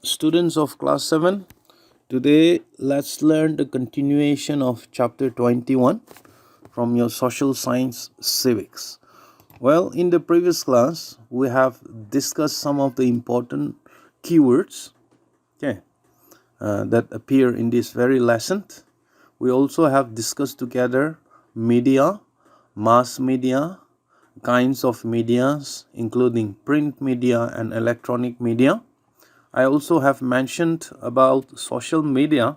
Students of class 7, today let's learn the continuation of chapter 21 from your social science civics. Well, in the previous class, we have discussed some of the important keywords that appear in this very lesson. We also have discussed together media, mass media, kinds of medias, including print media and electronic media. I also have mentioned about social media,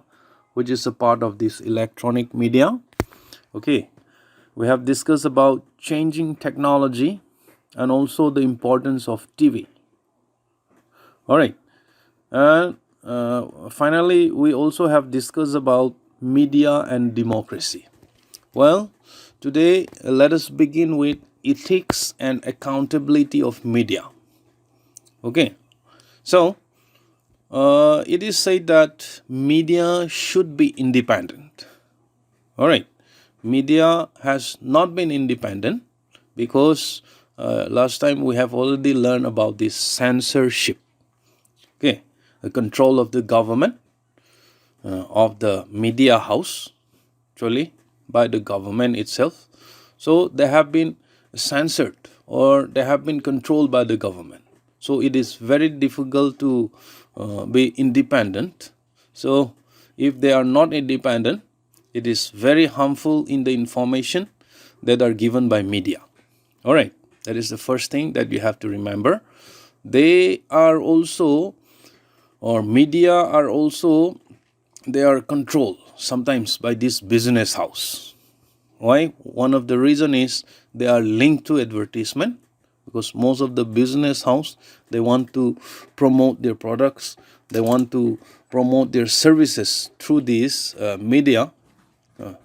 which is a part of this electronic media. Okay, we have discussed about changing technology and also the importance of TV. All right, and finally, we also have discussed about media and democracy. Well, today let us begin with ethics and accountability of media. Okay, so it is said that media should be independent. All right, media has not been independent because last time we have already learned about this censorship. Okay, the control of the government of the media house, actually by the government itself. So they have been censored or they have been controlled by the government. So it is very difficult to be independent. So if they are not independent, it is very harmful in the information that are given by media. All right, that is the first thing that you have to remember. They are also, or media are also, they are controlled sometimes by this business house. Why? One of the reason is they are linked to advertisement, because most of the business house, they want to promote their products, they want to promote their services through this media,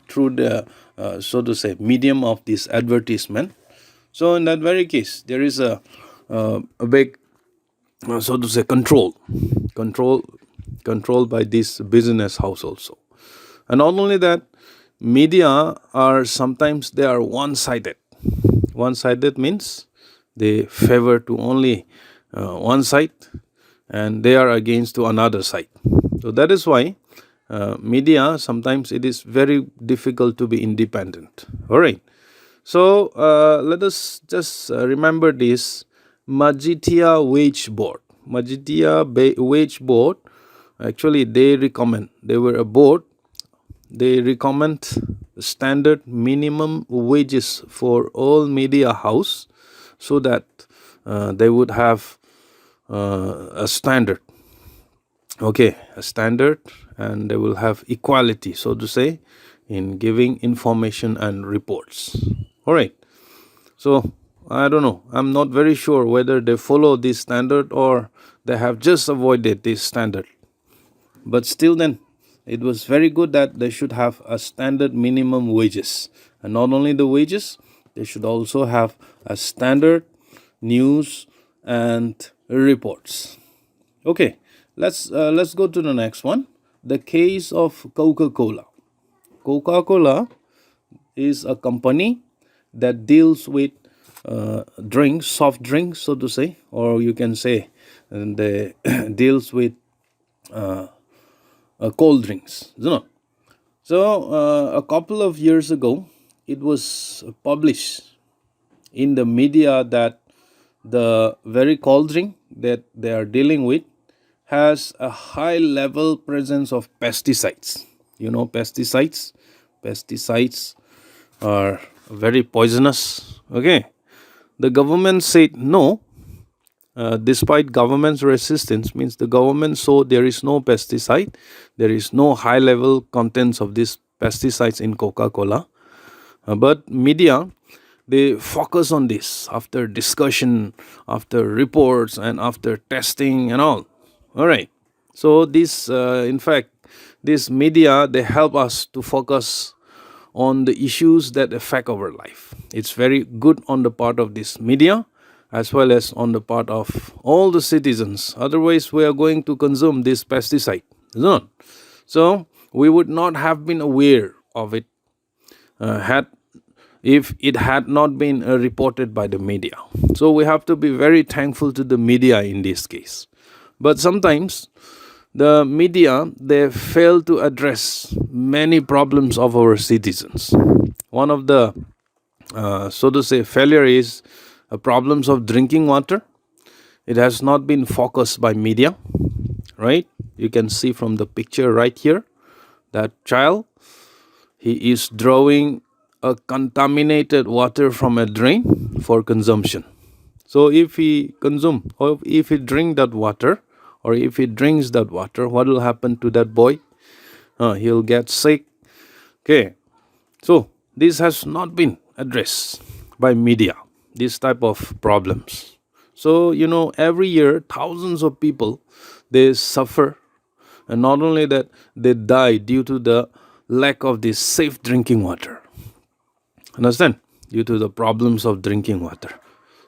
through the so to say medium of this advertisement. So in that very case, there is a big so to say control by this business house also. And not only that, media are sometimes they are one-sided. One-sided means they favor to only one side and they are against to another side. So that is why media sometimes it is very difficult to be independent. All right. So let us just remember this Majitia Wage Board. Wage Board, actually they recommend, they were a board, they recommend standard minimum wages for all media house so that they would have a standard. Okay, a standard, and they will have equality, so to say, in giving information and reports. All right. So I don't know. I'm not very sure whether they follow this standard or they have just avoided this standard. But still then, it was very good that they should have a standard minimum wages. And not only the wages, they should also have a standard news and reports. Okay, let's go to the next one. The case of CocaCola. CocaCola is a company that deals with drinks, soft drinks, so to say, or you can say they deals with cold drinks. So a couple of years ago, it was published in the media that the very cold drink that they are dealing with has a high level presence of pesticides. You know, pesticides are very poisonous. Okay, the government said no, despite government's resistance. Means the government saw there is no pesticide, there is no high level contents of these pesticides in Coca-Cola, but media, they focus on this after discussion, after reports, and after testing and all. All right, so this in fact, this media, they help us to focus on the issues that affect our life. It's very good on the part of this media as well as on the part of all the citizens. Otherwise, we are going to consume this pesticide, isn't it? So we would not have been aware of it if it had not been reported by the media. So we have to be very thankful to the media in this case. But sometimes the media, they fail to address many problems of our citizens. One of the so to say failure is problems of drinking water. It has not been focused by media, right? You can see from the picture right here, that child, he is drawing a contaminated water from a drain for consumption. So if he consume, or if he drink that water, or if he drinks that water, what will happen to that boy? He'll get sick. Okay, so this has not been addressed by media, this type of problems. So every year thousands of people, they suffer, and not only that, they die due to the lack of this safe drinking water. Understand? Due to the problems of drinking water.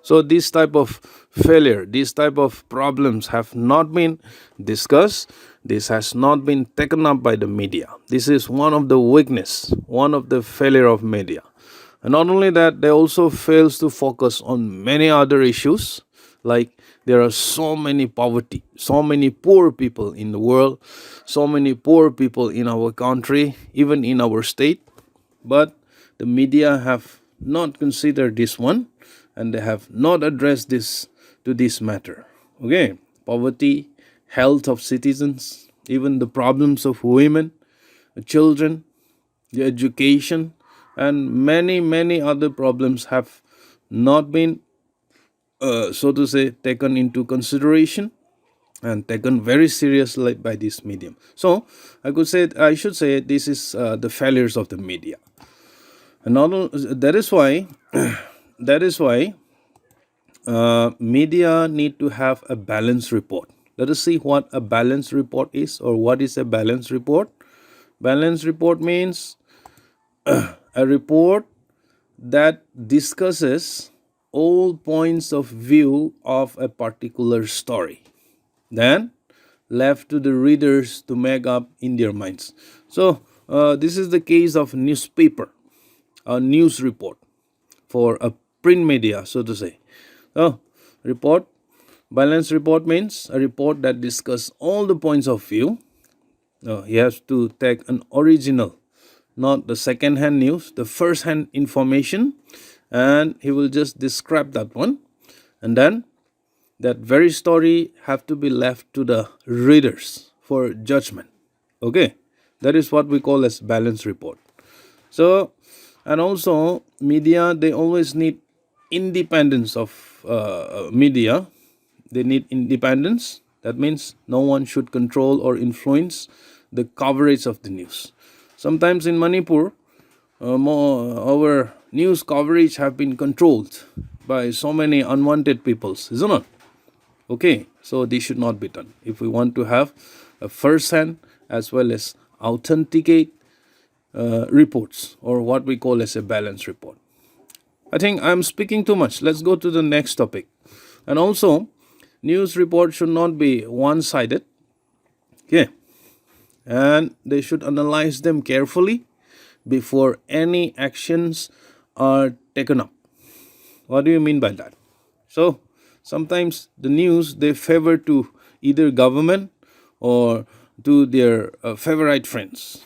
So this type of failure, these type of problems have not been discussed. This has not been taken up by the media. This is one of the weakness, one of the failure of media. And not only that, they also fails to focus on many other issues, like there are so many poverty, so many poor people in the world, so many poor people in our country, even in our state. But the media have not considered this one, and they have not addressed this to this matter. Okay, poverty, health of citizens, even the problems of women, children, the education, and many other problems have not been so to say taken into consideration and taken very seriously by this medium. So I should say this is the failures of the media. And that is why media need to have a balanced report. Let us see what a balanced report is, or what is a balanced report. Balanced report means a report that discusses all points of view of a particular story, then left to the readers to make up in their minds. So this is the case of newspaper, a news report for a print media, so to say. So balanced report means a report that discusses all the points of view. He has to take an original, not the second-hand news, the first-hand information, and he will just describe that one, and then that very story have to be left to the readers for judgment. Okay, that is what we call as balanced report. So, and also media, they always need independence of media. They need independence. That means no one should control or influence the coverage of the news. Sometimes in Manipur, our news coverage have been controlled by so many unwanted peoples, isn't it? Okay, so this should not be done. If we want to have a first-hand as well as authenticate reports, or what we call as a balanced report. I think I'm speaking too much. Let's go to the next topic. And also, news report should not be one-sided. Okay, and they should analyze them carefully before any actions are taken up. What do you mean by that? So sometimes the news, they favor to either government or to their favorite friends.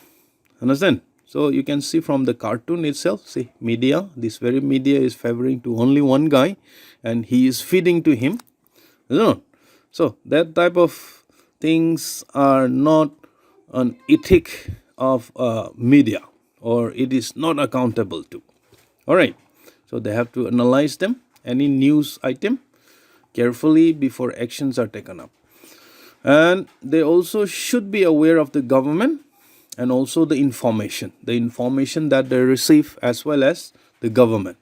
Understand? So you can see from the cartoon itself, see, media, this very media is favoring to only one guy, and he is feeding to him. So that type of things are not an ethic of media, or it is not accountable to. All right, so they have to analyze them, any news item, carefully before actions are taken up. And they also should be aware of the government and also the information that they receive, as well as the government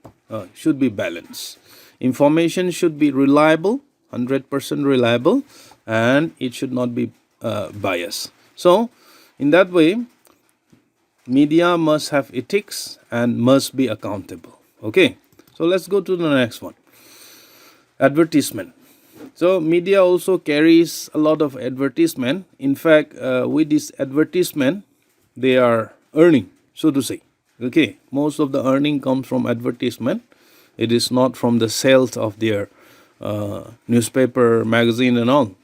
should be balanced. Information should be reliable, 100% reliable, and it should not be biased. So in that way, media must have ethics and must be accountable. Okay, so let's go to the next one. Advertisement. So media also carries a lot of advertisement. In fact, with this advertisement, they are earning, so to say. Okay, most of the earning comes from advertisement. It is not from the sales of their newspaper, magazine and all.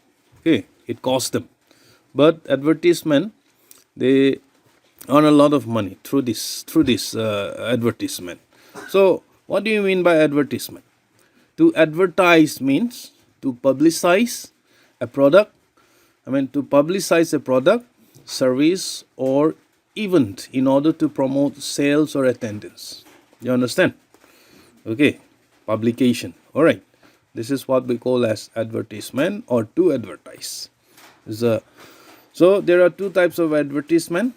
Okay, It costs them. But advertisement, they earn a lot of money through this advertisement. So what do you mean by advertisement? To advertise means to publicize a product. To publicize a product, service, or event in order to promote sales or attendance. You understand? Okay, publication. All right. This is what we call as advertisement or to advertise. So there are two types of advertisement.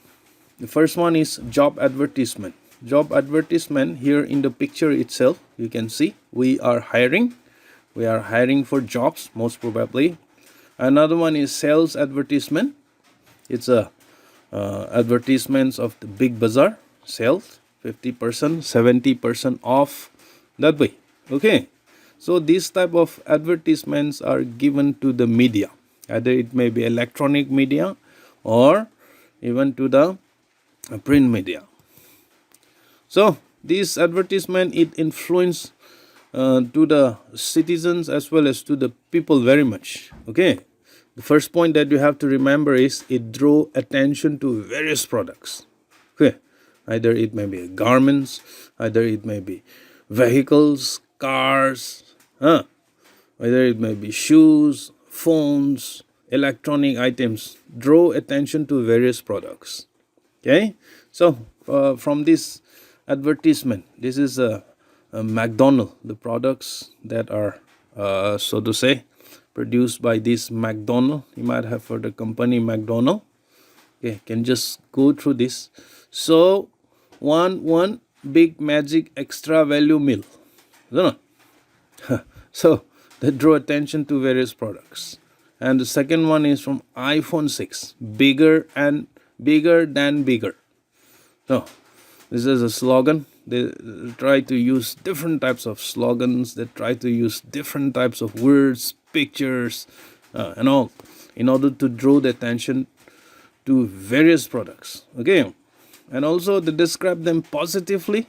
The first one is job advertisement. Job advertisement, here in the picture itself, you can see we are hiring. We are hiring for jobs, most probably. Another one is sales advertisement. It's advertisements of the big bazaar, sales, 50%, 70% off, that way. Okay. So these type of advertisements are given to the media. Either it may be electronic media or even to the print media. So this advertisement, it influence to the citizens as well as to the people very much. Okay. The first point that you have to remember is it draw attention to various products. Okay. Either it may be garments, either it may be vehicles, cars, either it may be shoes, phones, electronic items. Draw attention to various products. Okay. So from this advertisement, this is a McDonald's, the products that are so to say produced by this McDonald's. You might have heard the company McDonald's. Okay, can just go through this. So one big magic extra value meal, isn't it? So that draw attention to various products. And the second one is from iPhone 6, bigger than bigger. So this is a slogan. They try to use different types of slogans. They try to use different types of words, pictures, and all, in order to draw the attention to various products. Okay, and also they describe them positively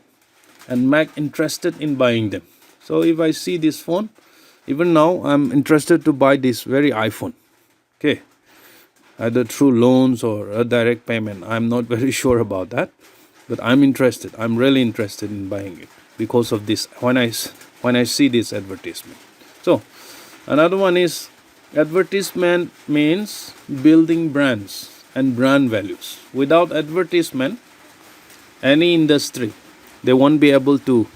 and make interested in buying them. So if I see this phone, even now I'm interested to buy this very iPhone. Okay, either through loans or a direct payment. I'm not very sure about that, but I'm interested. I'm really interested in buying it because of this. When I see this advertisement. So another one is advertisement means building brands and brand values. Without advertisement, any industry, they won't be able to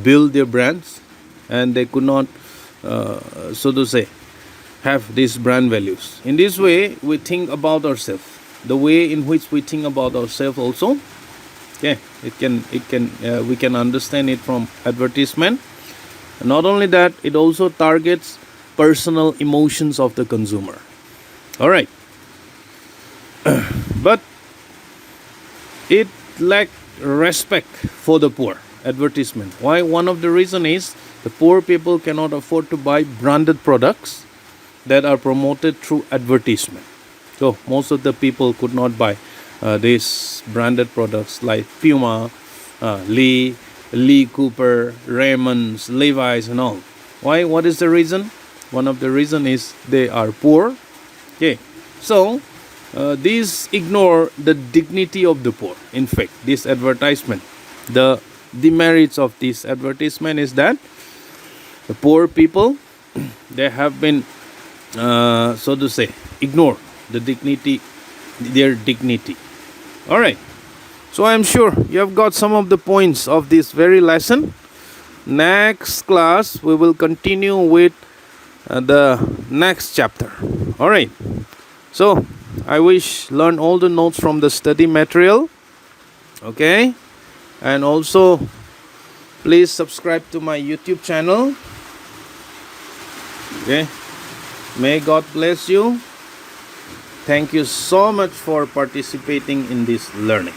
build their brands, and they could not, so to say, have these brand values. In this way, we think about ourselves. The way in which we think about ourselves also, okay, we can understand it from advertisement. Not only that, it also targets personal emotions of the consumer. All right. But it lacks respect for the poor, advertisement. Why? One of the reason is the poor people cannot afford to buy branded products that are promoted through advertisement. So most of the people could not buy these branded products like Puma, Lee Cooper, Raymond's, Levi's, and all. Why? What is the reason? One of the reason is they are poor. Okay, so these ignore the dignity of the poor. In fact, this advertisement, the demerits of this advertisement is that the poor people, they have been, so to say, ignore the dignity, their dignity. All right. So I'm sure you have got some of the points of this very lesson. Next class, we will continue with the next chapter. All right. So I wish learn all the notes from the study material. Okay. And also, please subscribe to my YouTube channel. Okay. May God bless you. Thank you so much for participating in this learning.